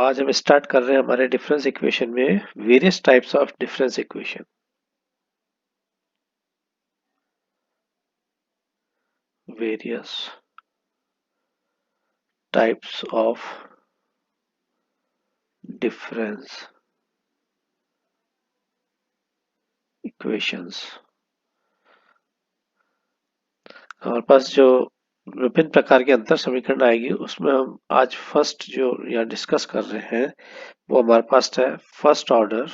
आज हम स्टार्ट कर रहे हैं हमारे डिफरेंस इक्वेशन में various types of difference equation. Various types of difference equations. हमारे पास जो विभिन्न प्रकार के अंतर समीकरण आएगी उसमें हम आज फर्स्ट जो यहाँ डिस्कस कर रहे हैं वो हमारे पास है फर्स्ट ऑर्डर।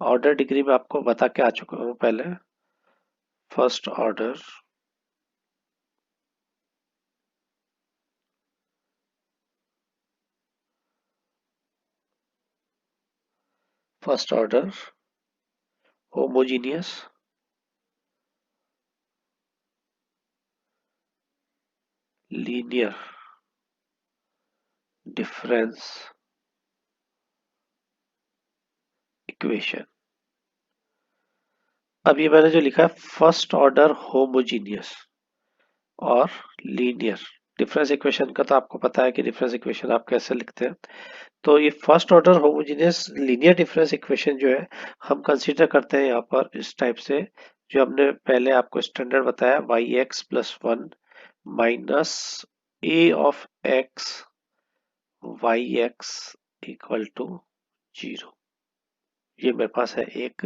ऑर्डर डिग्री में आपको बता के आ चुका हूँ पहले। First order first order homogeneous linear difference equation. अब ये मैंने जो लिखा है फर्स्ट ऑर्डर होमोजीनियस और लीनियर डिफरेंस इक्वेशन का, तो आपको पता है कि डिफरेंस इक्वेशन आप कैसे लिखते हैं। तो ये first order homogeneous linear difference equation जो है हम कंसीडर करते हैं यहाँ पर इस टाइप से, जो हमने पहले आपको स्टैंडर्ड बताया y x plus one minus a of x y x equal to zero. ये मेरे पास है एक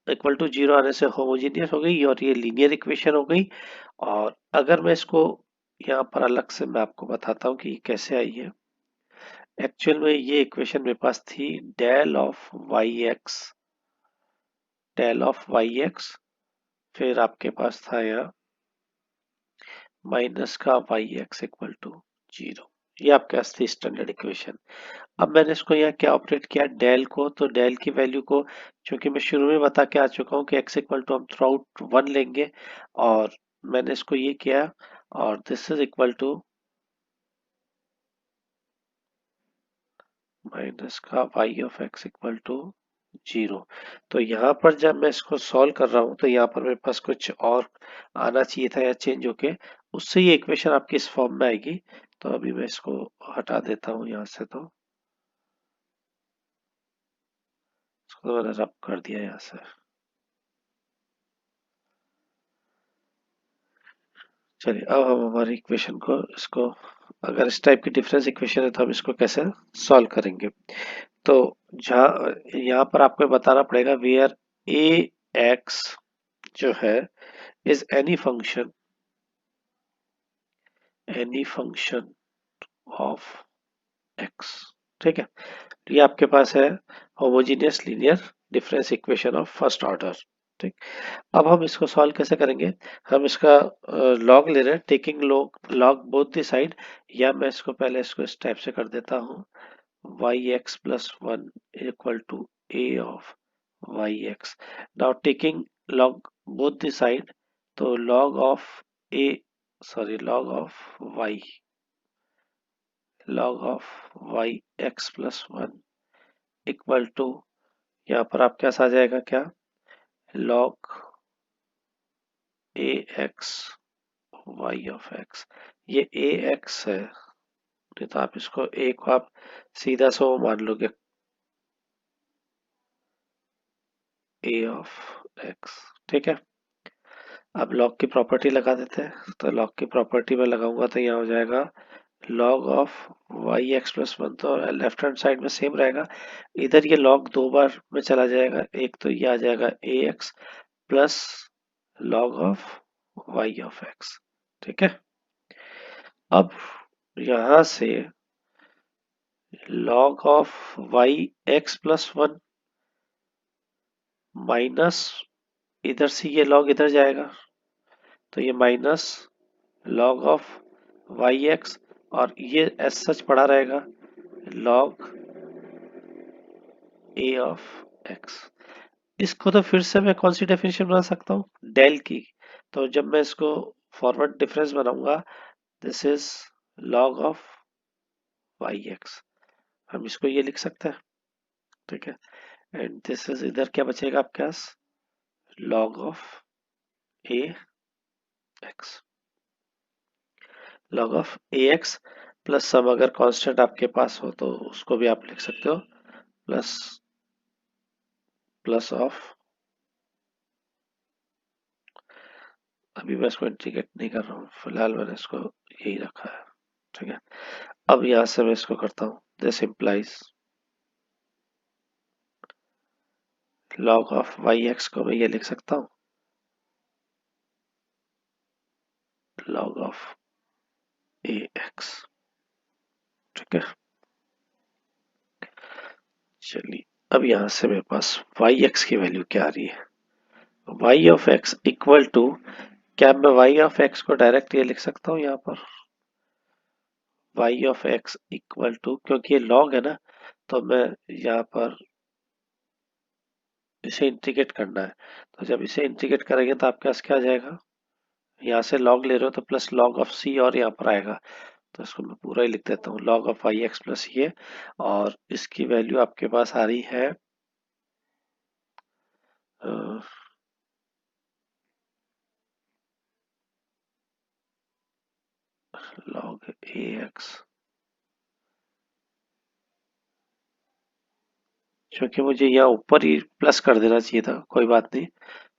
इक्वल टू जीरो आने से होमोजीनियस हो गई और ये लीनियर इक्वेशन हो गई। और अगर मैं इसको यहाँ पर अलग से मैं आपको बताता हूँ कि कैसे आई है। एक्चुअल में ये इक्वेशन मेरे पास थी डेल ऑफ वाई एक्स, फिर आपके पास था यहाँ माइनस का y x equal to zero. ये आपके पास थी स्टैंडर्ड इक्वेशन। अब मैंने इसको यहाँ क्या ऑपरेट किया डेल को, तो डेल की वैल्यू को चूंकि मैं शुरू में बता के आ चुका हूँ कि x इक्वल टू हम थ्रू आउट वन लेंगे, और मैंने इसको ये किया और this is equal to minus का y of x equal to zero. तो यहाँ पर जब मैं इसको सॉल्व कर रहा हूँ तो यहाँ पर मेरे पास कुछ और आना चाहिए था या चेंज होके, उससे ये इक्वेशन आपकी इस फॉर्म में आएगी। तो अभी मैं इसको हटा देता हूँ यहाँ से, तो इसको मैंने रब कर दिया यहाँ से। चलिए अब हम हमारी इक्वेशन को इसको, अगर इस टाइप की डिफरेंस इक्वेशन है तो हम इसको कैसे सॉल्व करेंगे। तो जहाँ यहाँ पर आपको बताना पड़ेगा वेयर ए एक्स जो है is any function of x. ठीक है, ये आपके पास है homogeneous linear difference equation of first order. ठीक, अब हम इसको सॉल्व कैसे करेंगे। हम इसका लॉग ले रहे हैं, taking log both the side, या मैं इसको पहले इसको इस टाइप से कर देता हूँ y x plus one equal to a of y x. Now taking log both the side, तो a log of y x plus one equal to, यहाँ पर आपके पास आ जाएगा क्या, log a x y of x. ये a x है, नहीं तो आप इसको ए को आप सीधा सा वो मान लोगे ए ऑफ एक्स। ठीक है, अब लॉग की प्रॉपर्टी लगा देते हैं। तो लॉग की प्रॉपर्टी में लगाऊंगा तो यहाँ हो जाएगा log of y x plus one, तो लेफ्ट हैंड साइड में सेम रहेगा। इधर ये लॉग दो बार में चला जाएगा, एक तो ये आ जाएगा a x plus log of y of x. ठीक है, अब यहां से log of y x plus one minus, इधर से ये log इधर जाएगा तो ये minus log of y x, और ये एज सच पड़ा रहेगा log ए ऑफ एक्स। इसको तो फिर से मैं कौन सी डेफिनेशन बना सकता हूँ, डेल की। तो जब मैं इसको फॉरवर्ड डिफरेंस बनाऊंगा, this is log of y x, हम इसको ये लिख सकते हैं। ठीक है, एंड दिस इज, इधर क्या बचेगा आपके पास, log of a x, log of a x plus some अगर कांस्टेंट आपके पास हो तो उसको भी आप लिख सकते हो, प्लस प्लस ऑफ, अभी मैं इसको इंटीग्रेट नहीं कर रहा हूँ, फिलहाल मैंने इसको यही रखा है, ठीक है। अब यहां से मैं इसको करता हूँ, this implies log of y x को मैं ये लिख सकता हूँ log ऑफ ए एक्स, ठीक है। चलिए अब यहां से मेरे पास वाई एक्स की वैल्यू क्या आ रही है, y of x equal to, क्या मैं वाई ऑफ एक्स को डायरेक्ट ये लिख सकता हूँ यहाँ पर, y of x equal to, क्योंकि ये लॉग है ना, तो मैं यहाँ पर इसे इंटीग्रेट करना है, तो जब इसे इंटीग्रेट करेंगे तो आपके पास क्या आ जाएगा, यहाँ से लॉग ले रहे हो तो प्लस लॉग ऑफ सी, और यहाँ पर आएगा, तो इसको मैं पूरा ही लिख देता हूँ log of y x plus ये, और इसकी वैल्यू आपके पास आ रही है log ए एक्स, क्योंकि मुझे यहाँ ऊपर ही प्लस कर देना चाहिए था, कोई बात नहीं,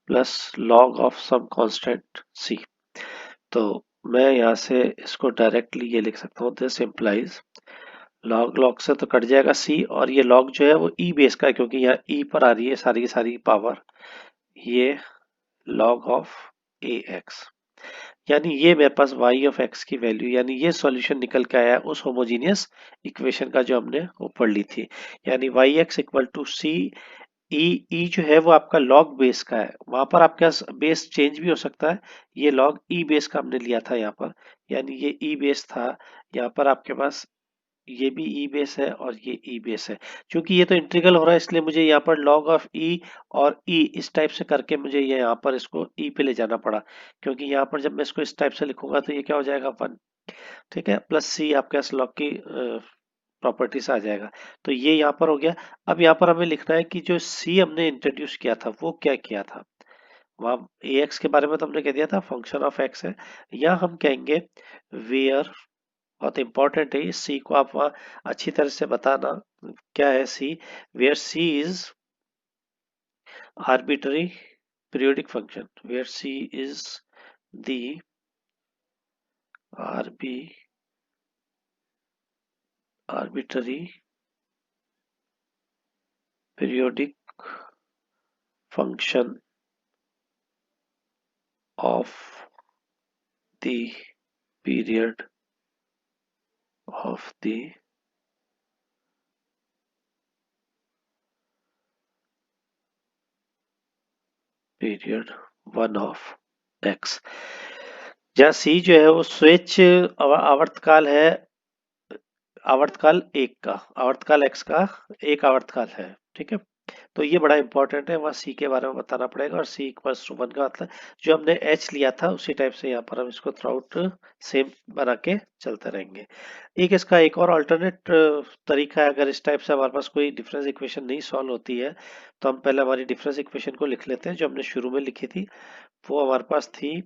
plus log of some constant C. तो मैं यहाँ से इसको डायरेक्टली ये लिख सकता हूँ, दिस इम्प्लाइज लॉग लॉग से तो कट जाएगा सी, और ये लॉग जो है वो ई बेस का है, क्योंकि यहाँ ई पर आ रही है सारी की सारी पावर, ये log ऑफ ए एक्स, यानी ये मेरे पास y ऑफ x की वैल्यू, यानी ये सॉल्यूशन निकल के आया उस होमोजीनियस इक्वेशन का जो हमने वो पढ़ ली थी, यानी वाई एक्स इक्वल टू सी, ई जो है वो आपका लॉग बेस का है, वहां पर आपके पास बेस चेंज भी हो सकता है, ये लॉग ई बेस का हमने लिया था यहाँ पर, यानी ये ई बेस था, यहाँ पर आपके पास ये भी ई बेस है और ये ई बेस है, क्योंकि ये तो इंटीग्रल हो रहा है इसलिए मुझे यहाँ पर log ऑफ ई और ई इस टाइप से करके मुझे ये यहाँ पर इसको ई पे ले जाना पड़ा, क्योंकि यहाँ पर जब मैं इसको इस टाइप से लिखूंगा तो ये क्या हो जाएगा 1, ठीक है, प्लस सी आपके पास log की प्रॉपर्टी से आ जाएगा, तो ये यहाँ पर हो गया। अब यहाँ पर हमें लिखना है कि जो सी हमने इंट्रोड्यूस किया था वो क्या किया था, वहाँ ए एक्स के बारे में तो हमने कह दिया था फंक्शन ऑफ एक्स है, यहाँ हम कहेंगे वेयर, बहुत इंपॉर्टेंट है, इस सी को आप वहाँ अच्छी तरह से बताना क्या है C, where C is arbitrary periodic function, where C is the arbi arbitrary periodic function of the period of the period 1 of x, जहाँ सी जो है वो स्वेच्छ आवर्तकाल है, आवर्तकाल एक का, आवर्तकाल एक्स का एक आवर्तकाल है, ठीक है। तो ये बड़ा इंपॉर्टेंट है, वहाँ सी के बारे में बताना पड़ेगा, और सी इक्वल्स टू 1 का मतलब जो हमने एच लिया था उसी टाइप से यहाँ पर हम इसको थ्रूआउट सेम बना के चलते रहेंगे। एक इसका एक और अल्टरनेट तरीका है, अगर इस टाइप से हमारे पास कोई डिफरेंस इक्वेशन नहीं सॉल्व होती है तो हम पहले हमारी डिफरेंस इक्वेशन को लिख लेते हैं जो हमने शुरू में लिखी थी, वो हमारे पास थी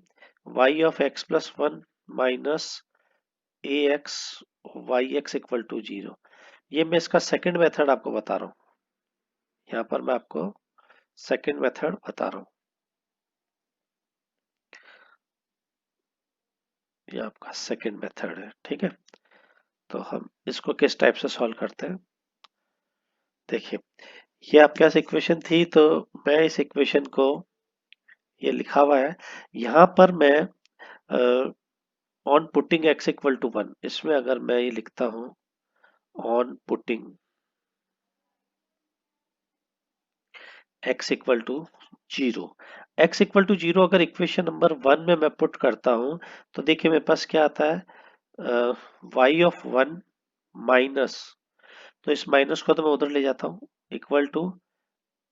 y of x plus 1 minus a x y x equal to 0। ये मैं इसका सेकंड मेथड आपको बता रहा हूँ, यहाँ पर मैं आपको सेकंड मेथड बता रहा हूँ, ये आपका सेकंड मेथड है, ठीक है। तो हम इसको किस टाइप से सॉल्व करते हैं, देखिए ये आपके पास इक्वेशन थी, तो मैं इस इक्वेशन को, ये लिखा हुआ है यहाँ पर, मैं on putting x equal to 1, इसमें अगर मैं ये लिखता हूँ on putting x equal to 0, x equal to 0 अगर इक्वेशन नंबर 1 में मैं पुट करता हूं तो देखिए मेरे पास क्या आता है, y ऑफ 1 माइनस, तो इस माइनस को तो मैं उधर ले जाता हूं, इक्वल टू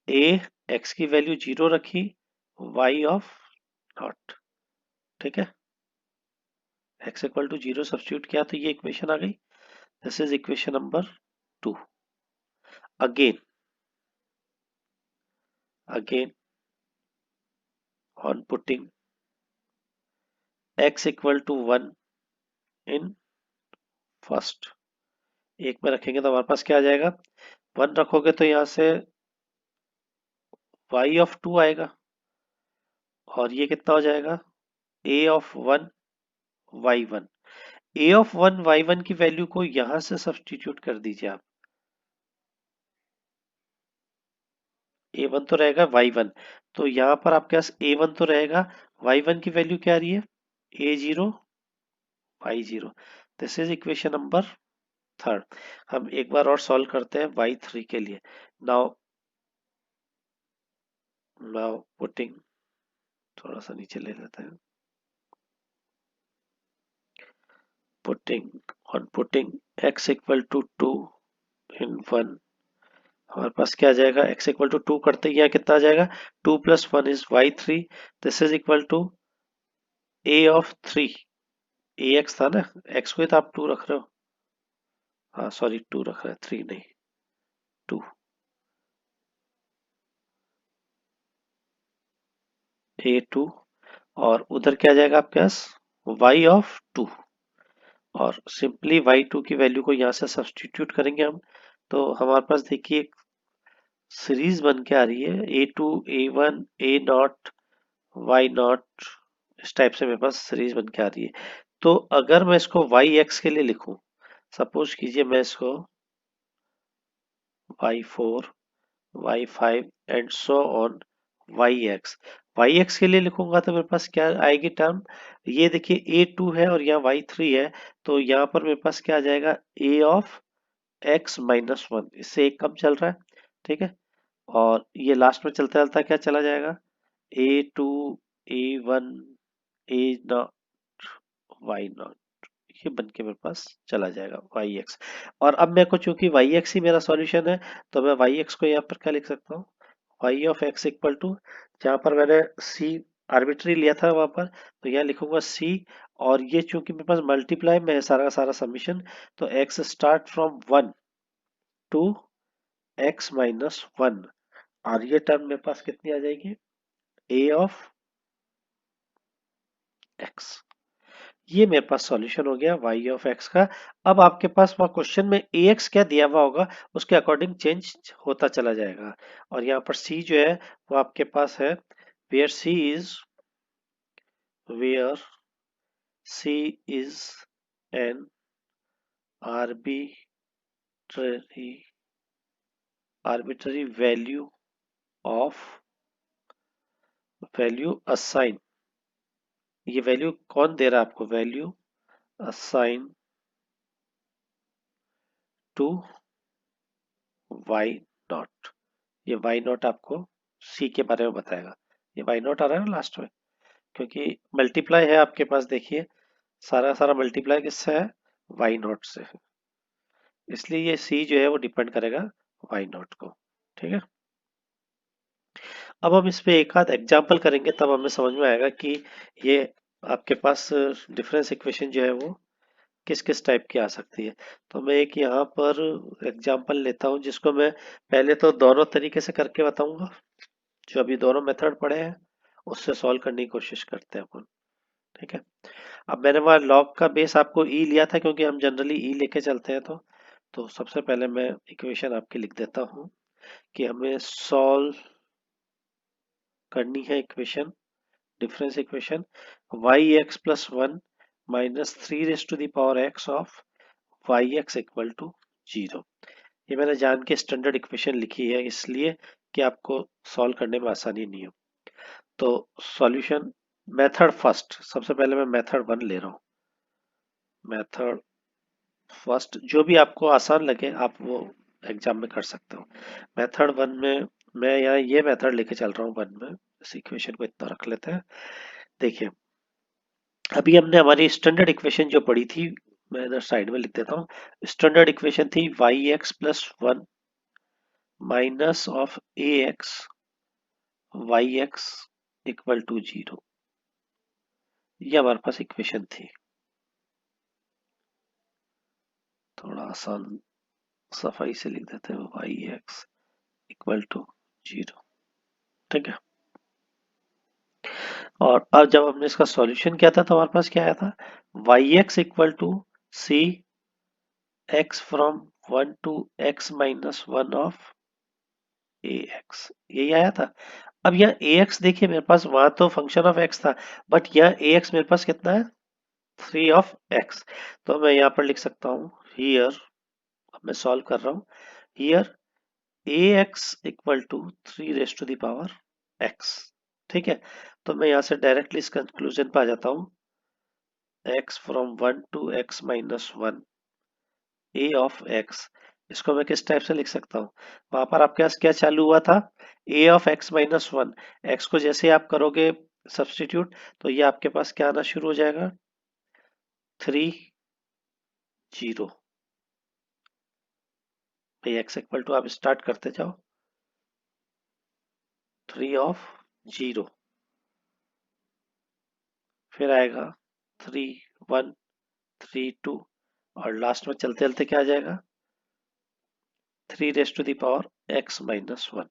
a, x की वैल्यू 0 रखी, y ऑफ नॉट, ठीक है, x इक्वल टू 0 सब्स्टिट्यूट किया तो ये इक्वेशन आ गई, this is equation number 2। Again again on putting x equal to 1 in first. एक में रखेंगे तो हमारे पास क्या आ जाएगा, 1 रखोगे तो यहाँ से y ऑफ 2 आएगा, और ये कितना हो जाएगा, a of 1 y1। a of 1 y1 की वैल्यू को यहां से सब्सटीट्यूट कर दीजिए आप, a1 तो रहेगा y1, तो यहां पर आपके पास a1 तो रहेगा, y1 की वैल्यू क्या आ रही है, a0 y0। This is equation number third. हम एक बार और सॉल्व करते हैं y3 के लिए। नाउ नाउ पुटिंग, थोड़ा सा नीचे ले लेते हैं, पुटिंग x इक्वल टू 2 इन 1, हमारे पास क्या आ जाएगा, x इक्वल टू 2 करते ही यहाँ कितना आ जाएगा, 2 plus 1 is y3। This is equal to a of 3, ax था ना, x को ही तो आप 2 रख रहे हो, हाँ सॉरी 2 रख रहे हैं, 3 नहीं 2, a2, और उधर क्या आ जाएगा आपके पास, y ऑफ 2, और सिंपली y2 की वैल्यू को यहाँ से सब्सटीट्यूट करेंगे हम, तो हमारे पास देखिए सीरीज बन के आ रही है, a2 a1 a not y not, इस टाइप से मेरे पास सीरीज बन के आ रही है। तो अगर मैं इसको yx के लिए लिखूं, सपोज कीजिए मैं इसको y4 y5 and so on yx, yx के लिए लिखूंगा तो मेरे पास क्या आएगी टर्म, ये देखिए a2 है और यहाँ y3 है, तो यहाँ पर मेरे पास क्या आ जाएगा, a ऑफ x माइनस 1, इससे एक कम चल रहा है, ठीक है, और ये लास्ट में चलता चलता क्या चला जाएगा, a2 a1 a not y not, ये बन के मेरे पास चला जाएगा yx। और अब मेरे को चूंकि yx ही मेरा सॉल्यूशन है, तो मैं yx को यहाँ पर क्या लिख सकता हूँ, y of x equal to, जहाँ पर मैंने c आर्बिट्री लिया था वहां पर, तो यहाँ लिखूंगा c, और ये चूंकि मेरे पास मल्टीप्लाई में है सारा का सारा समीशन, तो x start from 1 to x minus 1, और ये टर्म मेरे पास कितनी आ जाएगी, a ऑफ x। ये मेरे पास सॉल्यूशन हो गया y ऑफ x का। अब आपके पास वहाँ क्वेश्चन में ax क्या दिया हुआ होगा, उसके अकॉर्डिंग चेंज होता चला जाएगा, और यहाँ पर c जो है वो आपके पास है, where where c is an arbitrary arbitrary value assign, ये वैल्यू कौन दे रहा है आपको, value assign to y not, ये y नॉट आपको c के बारे में बताएगा, ये y नॉट आ रहा है ना लास्ट में, क्योंकि मल्टीप्लाई है आपके पास, देखिए सारा सारा मल्टीप्लाई किससे है, y नॉट से है, इसलिए ये c जो है वो डिपेंड करेगा y नॉट को, ठीक है। अब हम इस पे एक आध एग्जाम्पल करेंगे, तब हमें समझ में आएगा कि ये आपके पास डिफरेंस इक्वेशन जो है वो किस किस टाइप की आ सकती है। तो मैं एक यहाँ पर एग्जाम्पल लेता हूँ, जिसको मैं पहले तो दोनों तरीके से करके बताऊंगा, जो अभी दोनों मेथड पढ़े हैं उससे सॉल्व करने की कोशिश करते हैं अपन, ठीक है। अब मैंने वहाँ लॉग का बेस आपको ई लिया था, क्योंकि हम जनरली ई लेके चलते हैं, तो सबसे पहले मैं इक्वेशन आपकी लिख देता हूँ कि हमें सॉल्व करनी है equation, difference equation y x plus 1 minus 3 raise to the power x of y x equal to 0। ये मैंने जान के स्टैंडर्ड इक्वेशन लिखी है, इसलिए कि आपको सॉल्व करने में आसानी नहीं हो। तो सॉल्यूशन मेथड फर्स्ट, सबसे पहले मैं मेथड 1 ले रहा हूँ, मेथड फर्स्ट जो भी आपको आसान लगे आप वो एग्जाम में कर सकते हो। मेथड 1 में मैं यहाँ ये मेथड लेके चल रहा हूँ 1 में, इस इक्वेशन को इतना रख लेते हैं। देखिए अभी हमने हमारी स्टैंडर्ड इक्वेशन जो पढ़ी थी, मैं इधर साइड में लिख देता हूँ, स्टैंडर्ड इक्वेशन थी y x plus 1 minus of a x y x equal to 0, ये हमारे पास इक्वेशन थी। थोड़ा आसान सफाई से लिख देते हैं, वाई एक्स इक्वल टू 0, ठीक है। और अब जब हमने इसका सॉल्यूशन किया था तो हमारे पास क्या आया था, y x equal to c x from 1 to x minus 1 of ax, यही आया था। अब यहाँ ax देखिए मेरे पास, वहां तो फंक्शन ऑफ x था, बट यहाँ ax मेरे पास कितना है, 3 ऑफ x। तो मैं यहाँ पर लिख सकता हूँ हियर, अब मैं सॉल्व कर रहा हूँ, here ax equal to 3 raise to the power x। ठीक है, तो मैं यहाँ से डायरेक्टली इस कंक्लूजन पे आ जाता हूँ, x from 1 to x minus 1 a of x। इसको मैं किस टाइप से लिख सकता हूँ, वहां पर आपके पास क्या चालू हुआ था, a of x minus 1, x को जैसे आप करोगे सब्सटीट्यूट, तो ये आपके पास क्या आना शुरू हो जाएगा, 3 0। भाई x इक्वल टू आप स्टार्ट करते जाओ, 3 ऑफ 0, फिर आएगा 3 1 3 2, और लास्ट में चलते चलते क्या आ जाएगा, 3 raise to the power x minus 1।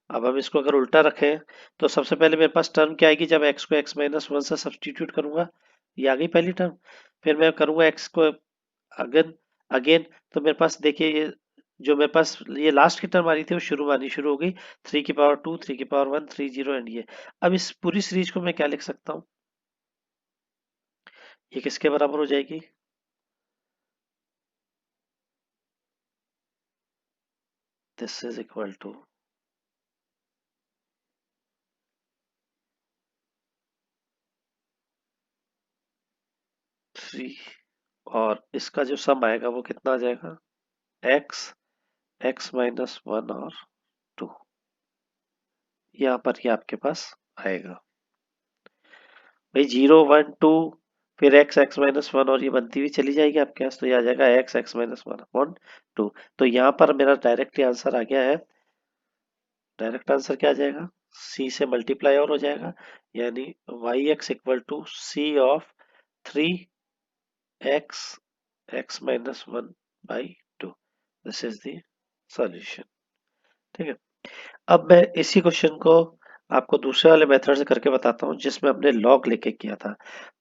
अब हम इसको अगर उल्टा रखें, तो सबसे पहले मेरे पास टर्म क्या आएगी, जब x को x माइनस 1 से सब्सटीट्यूट करूंगा, ये आ गई पहली टर्म। फिर मैं करूंगा x को अगेन अगेन, तो मेरे पास देखिए ये जो मेरे पास ये लास्ट की टर्म आ रही थी वो शुरू में आनी शुरू हो गई, 3 की पावर 2 3 की पावर 1 3 0 एंड ये। अब इस पूरी सीरीज को मैं क्या लिख सकता हूँ, ये किसके बराबर हो जाएगी, दिस इज इक्वल टू 3, और इसका जो सम आएगा वो कितना आ जाएगा, x x माइनस 1 और 2, यहाँ पर ये आपके पास आएगा। भाई 0 1 2, फिर x x माइनस 1, और ये बनती हुई चली जाएगी आपके पास, तो ये आ जाएगा x x माइनस 1 अपॉन 2। तो यहाँ पर मेरा डायरेक्टली आंसर आ गया है, डायरेक्ट आंसर क्या आ जाएगा, c से मल्टीप्लाई और हो जाएगा, यानी y x equal to c of 3x x minus 1 by 2। This is the solution. ठीक है, अब मैं इसी क्वेश्चन को आपको दूसरे वाले मेथड से करके बताता हूँ, जिसमें हमने लॉग लेके किया था।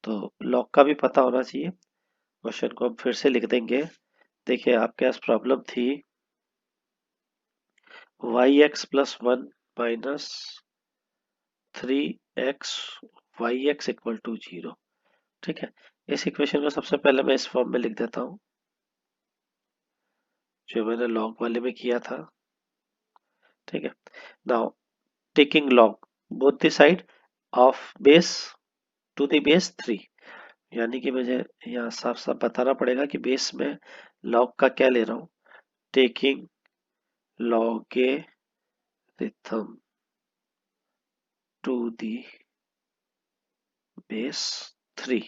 तो लॉग का भी पता होना चाहिए। क्वेश्चन को हम फिर से लिख देंगे। देखिए आपके पास प्रॉब्लम थी y x plus 1 minus 3x y x equal to 0। ठीक है, इस इक्वेशन को सबसे पहले मैं इस फॉर्म में लिख देता हूँ, जो मैंने लॉग वाले में किया था। ठीक है, now taking log both the side of base to the base 3, यानी कि मुझे यहाँ साफ साफ बताना पड़ेगा कि बेस में लॉग का क्या ले रहा हूँ, taking logarithm to the base 3।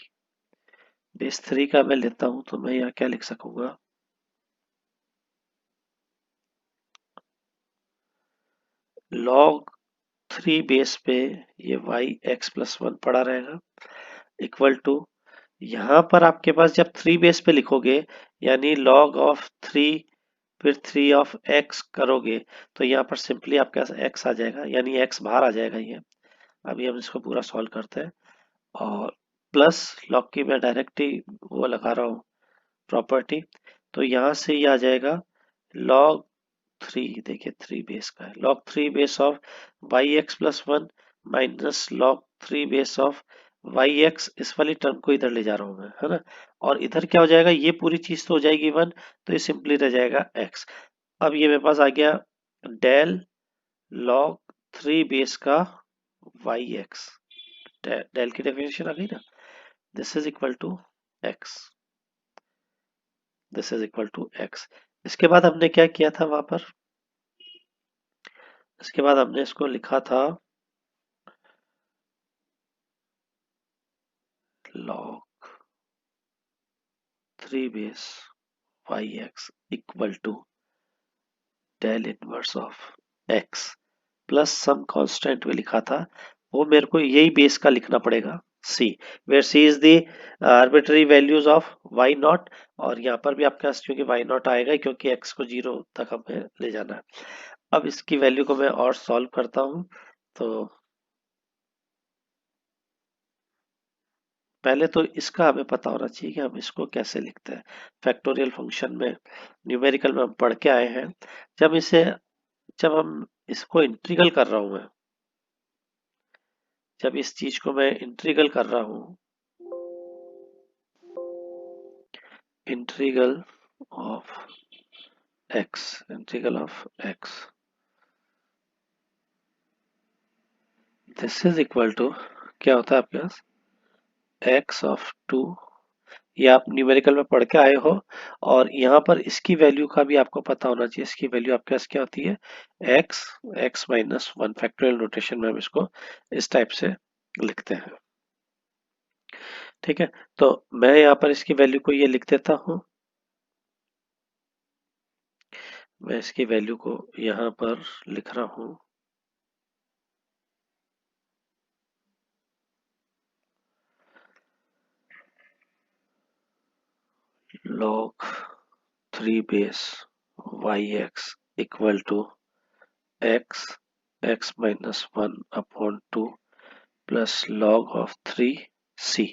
Base 3 का मैं लेता हूं, तो मैं यहाँ क्या लिख सकूंगा, लॉग 3 बेस पे ये वाई एक्स प्लस 1 पड़ा रहेगा, इक्वल टू यहाँ पर आपके पास जब 3 बेस पे लिखोगे, यानी लॉग ऑफ 3 फिर 3 ऑफ एक्स करोगे, तो यहाँ पर सिंपली आपके पास एक्स आ जाएगा, यानी एक्स बाहर आ जाएगा ये। अभी हम इसको पूरा सॉल्व करते हैं, और प्लस लॉग की मैं डायरेक्ट ही वो लगा रहा हूँ प्रॉपर्टी, तो यहाँ से ये आ जाएगा लॉग 3, देखिए 3 बेस का है, log 3 base of y x plus 1 minus log 3 base of y x, इस वाली टर्म को इधर ले जा रहा हूँ मैं, है ना, और इधर क्या हो जाएगा, ये पूरी चीज तो हो जाएगी 1, तो ये सिंपली रह जाएगा x। अब ये मेरे पास आ गया डेल लॉग 3 बेस का वाई एक्स, डेल की डेफिनेशन आ गई ना, this is equal to x, this is equal to x. इसके बाद हमने क्या किया था वहां पर, इसके बाद हमने इसको लिखा था log 3 base y x equal to del inverse of x plus some constant में लिखा था, वो मेरे को यही बेस का लिखना पड़ेगा c, where c is the arbitrary values of y not, और यहाँ पर भी आपके पास क्योंकि y नॉट आएगा क्योंकि x को 0 तक हमें ले जाना है। अब इसकी वैल्यू को मैं और सॉल्व करता हूँ, तो पहले तो इसका हमें पता होना चाहिए कि हम इसको कैसे लिखते हैं। फैक्टोरियल फंक्शन में न्यूमेरिकल में हम पढ़ के आए हैं, जब हम इसको इंटीग्रल कर रहा हूं मैं, जब इस चीज को मैं इंटीग्रल कर रहा हूं, integral of integral of x, this is equal to, क्या होता है आपके पास, एक्स ऑफ 2, ये आप न्यूमेरिकल में पढ़ के आए हो, और यहाँ पर इसकी वैल्यू का भी आपको पता होना चाहिए। इसकी वैल्यू आपके पास क्या होती है, x, x minus one, factorial notation में हम इसको इस टाइप से लिखते हैं। ठीक है, तो मैं यहाँ पर इसकी वैल्यू को ये लिख देता हूँ, मैं इसकी वैल्यू को यहाँ पर लिख रहा हूँ, log 3 base y x equal to x, x minus one upon two plus log of 3 c.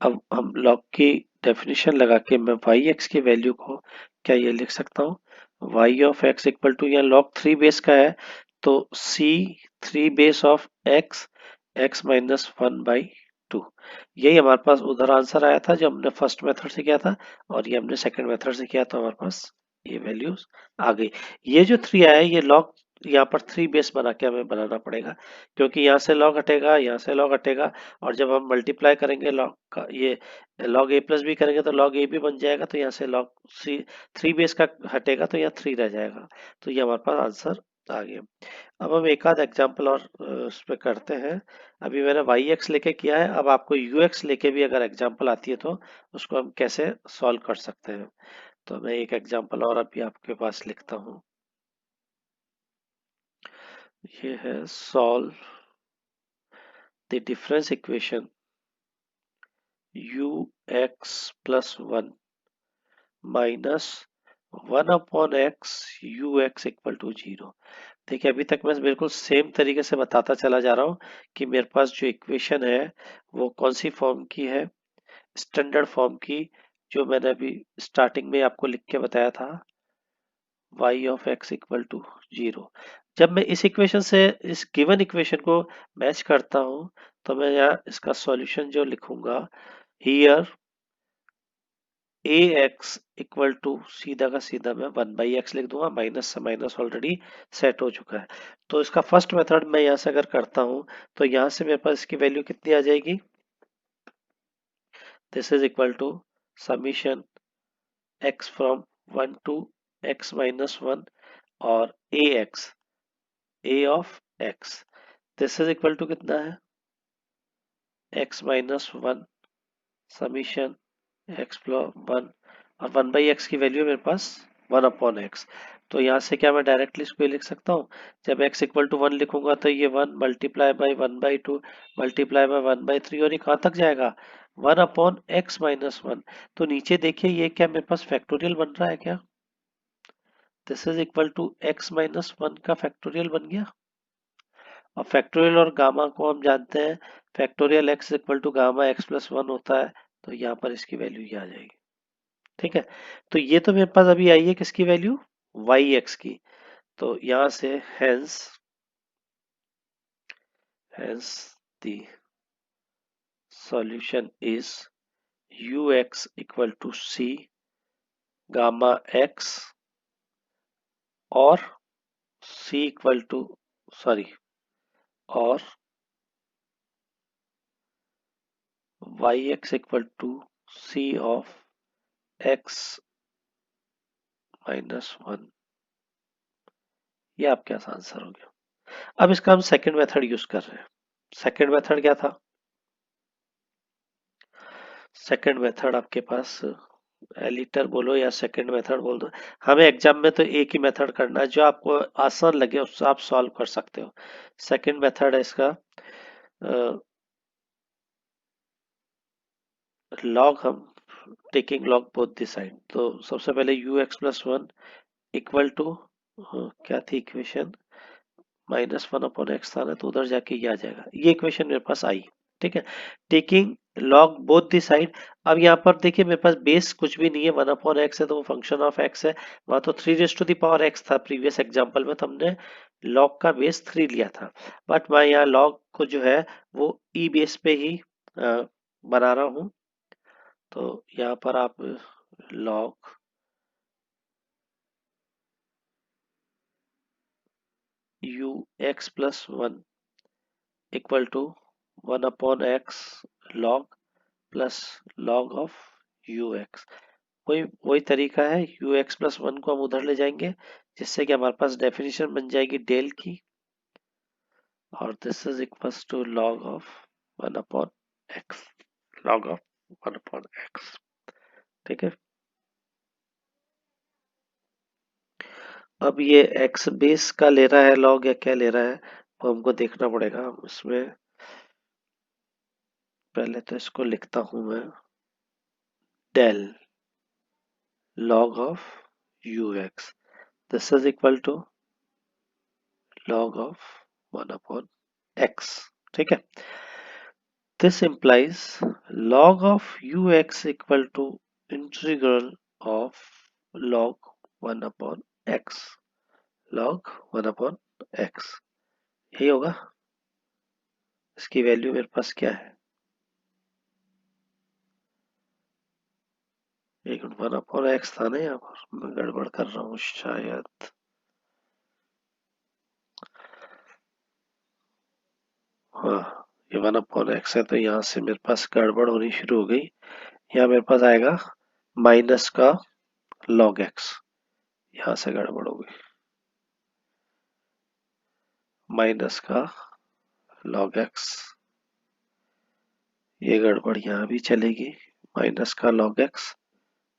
अब हम log की डेफिनेशन लगा के मैं वाई एक्स की वैल्यू को क्या ये लिख सकता हूँ, y of x equal to, या log 3 बेस का है तो c 3 base of x, x minus one by two. यही हमारे पास उधर आंसर आया था जो हमने फर्स्ट मेथड से किया था, और ये हमने सेकंड मेथड से किया, तो हमारे पास ये वैल्यूज आ गई। ये जो 3 आया है ये log, यहाँ पर 3 बेस बना के हमें बनाना पड़ेगा, क्योंकि यहाँ से log हटेगा, यहाँ से log हटेगा, और जब हम मल्टीप्लाई करेंगे log का, ये log a प्लस भी करेंगे तो log a भी बन जाएगा, तो यहाँ से log 3 बेस का हटेगा तो यहाँ 3 रह जाएगा। तो ये हमारे पास आंसर आ गया। अब हम एक आध एग्जाम्पल और उस पर करते हैं। अभी मैंने वाई एक्स लेके किया है, अब आपको यू एक्स लेके भी अगर एग्जाम्पल आती है तो उसको हम कैसे सॉल्व कर सकते हैं। तो मैं एक एग्जाम्पल और अभी आपके पास लिखता हूँ, ये है solve the difference equation u x plus one minus one upon x u x equal to zero. देखिए अभी तक मैं बिल्कुल सेम तरीके से बताता चला जा रहा हूँ कि मेरे पास जो इक्वेशन है वो कौन सी फॉर्म की है, स्टैंडर्ड फॉर्म की, जो मैंने अभी स्टार्टिंग में आपको लिख के बताया था, y of x equal to zero. जब मैं इस इक्वेशन से इस गिवन इक्वेशन को मैच करता हूँ तो मैं यहाँ इसका सॉल्यूशन जो लिखूंगा, here a x equal to, सीधा का सीधा मैं वन बाई एक्स लिख दूंगा, माइनस से माइनस ऑलरेडी सेट हो चुका है। तो इसका फर्स्ट मेथड मैं यहाँ से अगर करता हूँ तो यहाँ से मेरे पास इसकी वैल्यू कितनी आ जाएगी, this is equal to summation x from one to x minus one, और a of x, this is equal to कितना है, x minus one summation x plus one, और वन बाई एक्स की वैल्यू मेरे पास वन अपॉन एक्स। तो यहाँ से क्या मैं डायरेक्टली इसको लिख सकता हूँ, जब x इक्वल टू वन लिखूंगा तो ये one multiply by one by to multiply by one by three, और ये कहाँ तक जाएगा, one upon x minus one. तो नीचे देखिए ये क्या मेरे पास फैक्टोरियल बन रहा है क्या, this is equal to x minus one का फैक्टोरियल बन गया। और फैक्टोरियल और गामा को हम जानते हैं, factorial x equal to gamma x plus one होता है, तो यहाँ पर इसकी वैल्यू ये आ जाएगी। ठीक है, तो ये तो मेरे पास अभी आई है किसकी वैल्यू, वाई एक्स की। तो यहां से hence the solution is u x equal to c gamma x, और सी इक्वल टू, सॉरी, और y x equal to c of x minus one. ये आपके पास आंसर हो गया। अब इसका हम सेकंड मेथड यूज कर रहे हैं। सेकंड मेथड क्या था, सेकंड मेथड आपके पास एलिटर बोलो या सेकंड मेथड बोल दो, हमें एग्जाम में तो एक ही मेथड करना है, जो आपको आसान लगे उससे आप सॉल्व कर सकते हो। सेकंड मेथड है इसका, लॉग, हम taking log both the side. तो सबसे पहले u x plus one equal to, क्या थी equation, minus one upon x था ना, तो उधर जाके ये आ जाएगा, ये इक्वेशन मेरे पास आई। ठीक है, taking log both the side. अब यहाँ पर देखिए मेरे पास बेस कुछ भी नहीं है, 1/x है तो वो फंक्शन ऑफ x है। वहां तो 3 to the power x था प्रीवियस एग्जांपल में, तो हमने लॉग का बेस 3 लिया था। बट मैं यहाँ लॉग को जो है वो ई बेस पे ही बना रहा हूँ। तो यहाँ पर आप log u x plus one equal to 1/x log plus log of u x. वही वही तरीका है, यू एक्स प्लस वन को हम उधर ले जाएंगे, जिससे कि हमारे पास डेफिनेशन बन जाएगी डेल की, और this is equals to log of 1/x, log of 1/x। ठीक है। अब ये x बेस का ले रहा है लॉग या क्या ले रहा है वो हमको देखना पड़ेगा। इसमें पहले तो इसको लिखता हूं मैं, del log of ux, this is equal to log of 1/x। ठीक है। This implies log of ux equal to integral of log 1/x, log 1/x। यही होगा। इसकी वैल्यू मेरे पास क्या है, एक 1/x था ना, यहाँ पर मैं गड़बड़ कर रहा हूँ शायद। हाँ, ये 1/x है, तो यहाँ से मेरे पास गड़बड़ होनी शुरू हो गई। यहाँ मेरे पास आएगा माइनस का log x, यहाँ से गड़बड़ हो गई, माइनस का log x, ये गड़बड़ यहाँ भी चलेगी, माइनस का log x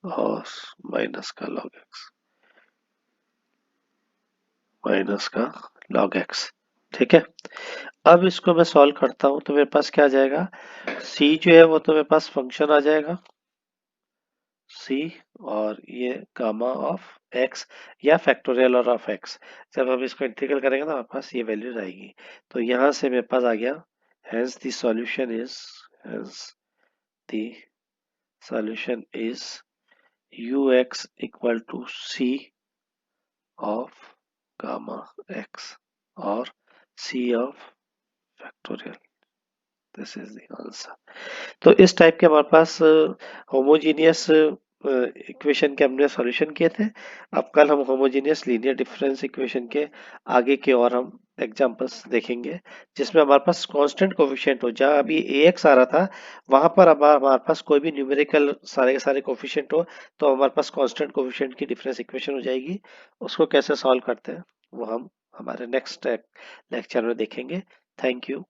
और माइनस का log x, माइनस का log x। ठीक है। अब इसको मैं सॉल्व करता हूं तो मेरे पास क्या आ जाएगा, c जो है वो तो मेरे पास फंक्शन आ जाएगा c, और ये गामा ऑफ x या फैक्टोरियल और ऑफ x। जब हम इसको इंटीग्रल करेंगे ना हमारे पास ये वैल्यूज आएगी। तो यहाँ से मेरे पास आ गया, hence the solution is, hence the solution is ux equal to c of gamma x और c of factorial, this is the answer। तो इस टाइप के हमारे पास होमोजीनियस इक्वेशन के हमने सॉल्यूशन किए थे। अब कल हम होमोजीनियस लीनियर डिफरेंस इक्वेशन के आगे के और हम एग्जांपल्स देखेंगे, जिसमें हमारे पास कांस्टेंट कोफिशिएंट हो। जहां अभी ax आ रहा था वहां पर अब हमारे पास कोई भी न्यूमेरिकल सारे के सारे कोफिशिएंट हो, तो हमारे पास कांस्टेंट कोफिशिएंट की डिफरेंस इक्वेशन हो जाएगी। उसको कैसे सॉल्व करते हैं वो हम हमारे नेक्स्ट लेक्चर में देखेंगे। Thank you.